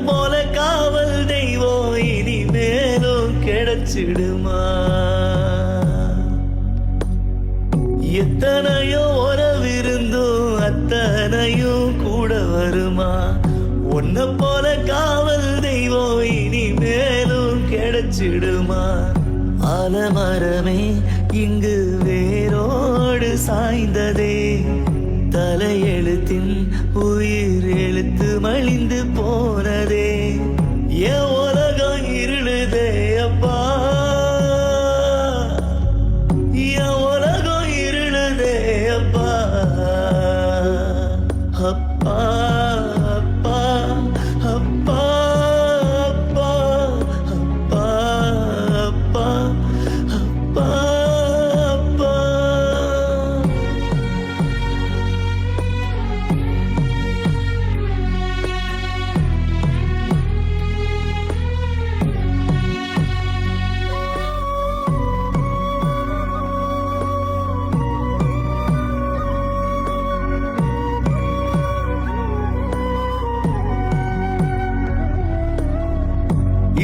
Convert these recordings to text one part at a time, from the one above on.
போல காவல் தெய்வம் இனிமேலும் கிடைச்சிடுமா? எத்தனையோ உறவிருந்தும் அத்தனையும் கூட வருமா? உன்னை போல காவல் தெய்வம் இனிமேலும் கிடைச்சிடுமா? ஆலமரமே இங்கு வேரோடு சாய்ந்ததே, தலையெழுத்தின் உயிர் எழுத்து மலிந்து போனதே. என் உலகம் இருளுதே அப்பா, என் உலகம் இருளுதே அப்பா. அப்பா அப்பா அப்பா அப்பா அப்பா அப்பா அப்பா அப்பா.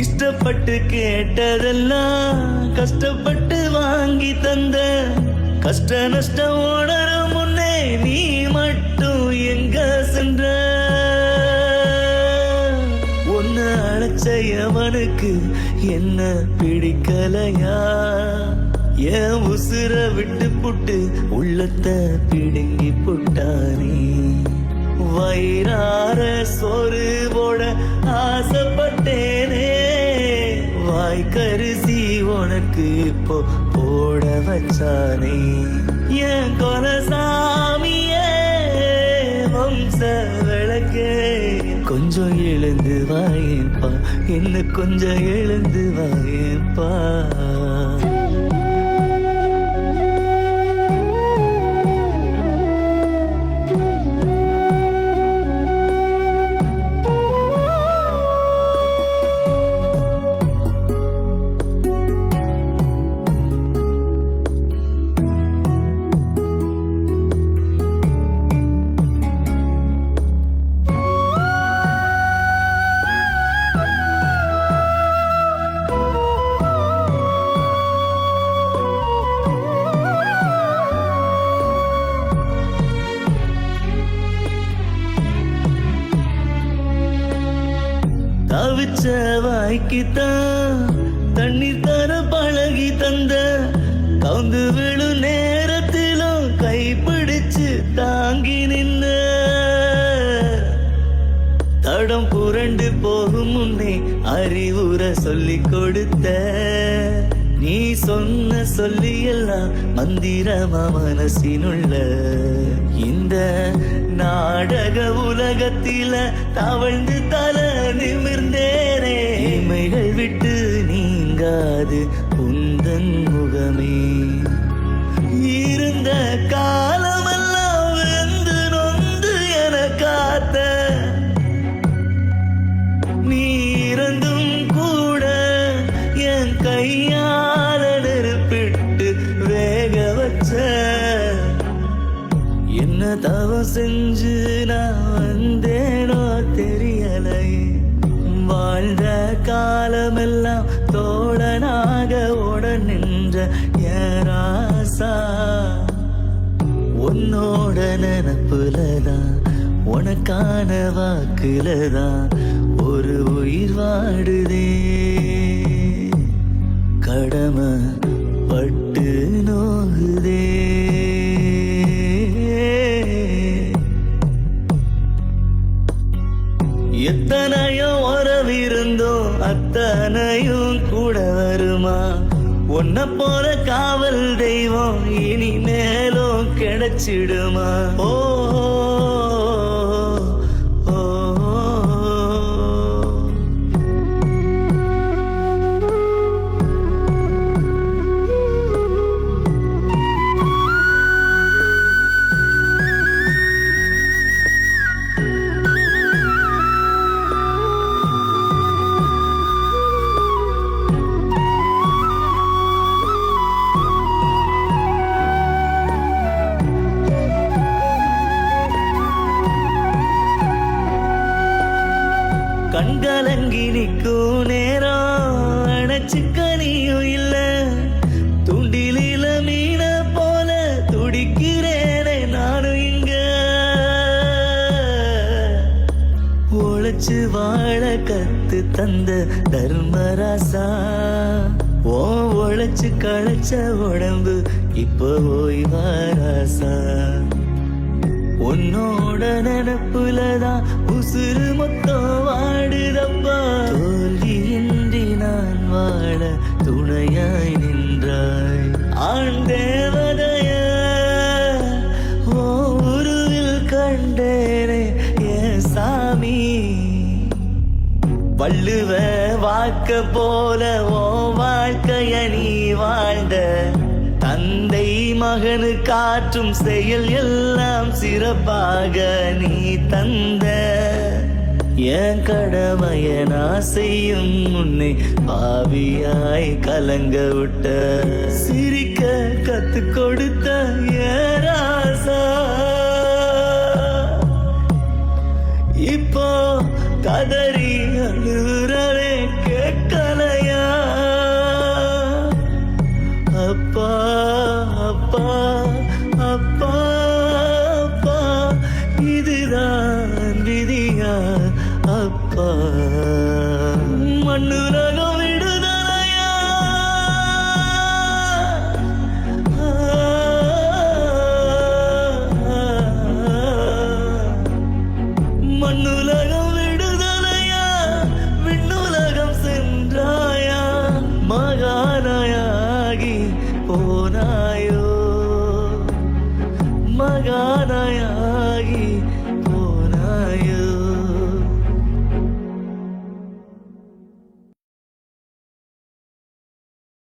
இஷ்டப்பட்டு கேட்டதெல்லாம் கஷ்டப்பட்டு வாங்கி தந்த, கஷ்ட நஷ்டம் உணரும் முன்னே நீ மட்டும் எங்க சென்ற? ஒன்னு அழைச்சவனுக்கு என்ன பிடிக்கலையா? என் உசுர விட்டு புட்டு உள்ளத்தை பிடுங்கி புட்டானே. வயிறார சோறு போட ஆசைப்பட்டேனே, வாய்க்கரிசி உனக்கு இப்போ போட வச்சானே. என் கொலசாமியே வம்ச விளக்கே, கொஞ்சம் எழுந்து வாயேப்பா, என்ன கொஞ்சம் எழுந்து வாயேப்பா. தவிச்ச வாய்க்குத்தான் தண்ணீர் தர பழகி தந்த, கவுந்து விழு நேரத்திலும் கைப்பிடிச்சு தாங்கி நின்ன. தடம் புரண்டு போகும் முன்னே அறிவுரை சொல்லி கொடுத்த, நீ சொன்ன சொல்லி எல்லாம் மந்திரமா மனசினுள்ள. இந்த நாடக உலகத்தில தவழ்ந்து தல நிமிர்ந்தேனே, இமைகள் விட்டு நீங்காது உந்தன் முகமே. இருந்த காலமெல்லாம் வெந்து நொந்து என காத்த, நீ இருந்தும் கூட என் கையால நெருப்பிட்டு வேக வச்ச. என்ன தவம் செஞ்சு நான் வந்தேனோ தெரியலையே, வாழ்ந்த காலமெல்லாம் தோழனாக ஓட நின்ற என் ராசா. உன்னோட நினப்புலதான் உனக்கான வாக்குலதான் ஒரு உயிர் வாடுதே. கடமை பட்டு நோகுதே. எத்தனையோ உறவிருந்தோம் அத்தனையும் கூட வருமா? உன்னை போல காவல் தெய்வம் இனிமேலும் கிடைச்சிடுமா? ஓ கண்கலங்கி நிற்கும் நேரம் அணைச்சுக்க நீயும் இல்ல துண்டிலில மீன போல துடிக்கிறேனே நானும் இங்க உழைச்சு வாழ கத்து தந்த தர்மராசா ஓ உழைச்சு களைச்ச உடம்பு இப்போ ஓய்வாராசா உன்னோட நினப்புலதான் உசுறு மொத்தம் வாடுதப்பா தோல்வியின்றி நான் வாழ துணையாய் நின்றாய் ஆண் தேவதைய ஓ உருவில் கண்டேனே என் சாமி வள்ளுவ வாக்க போல ஓ வாழ்க்கைய நீ வாழ்ந்த தந்தை மகனு காற்றும் செயல் எல்லாம் சிறப்பாக நீ தந்த என் கடமைய நான் செய்யும் முன்னே பாவியாய் கலங்க விட்ட சிரிக்க கத்து கொடுத்த என் ராசா இப்போ கதறி அழுறவே கேட்கலையா அப்பா அப்பா அப்பா அப்பா இதுதான் விதியா அப்பா மண்ணுலகம் விடுதலையா மண்ணுலகம் விடுதலையா விண்ணுலகம் சென்றாயா மகானாயாகி போனாயோ மகானாயாகி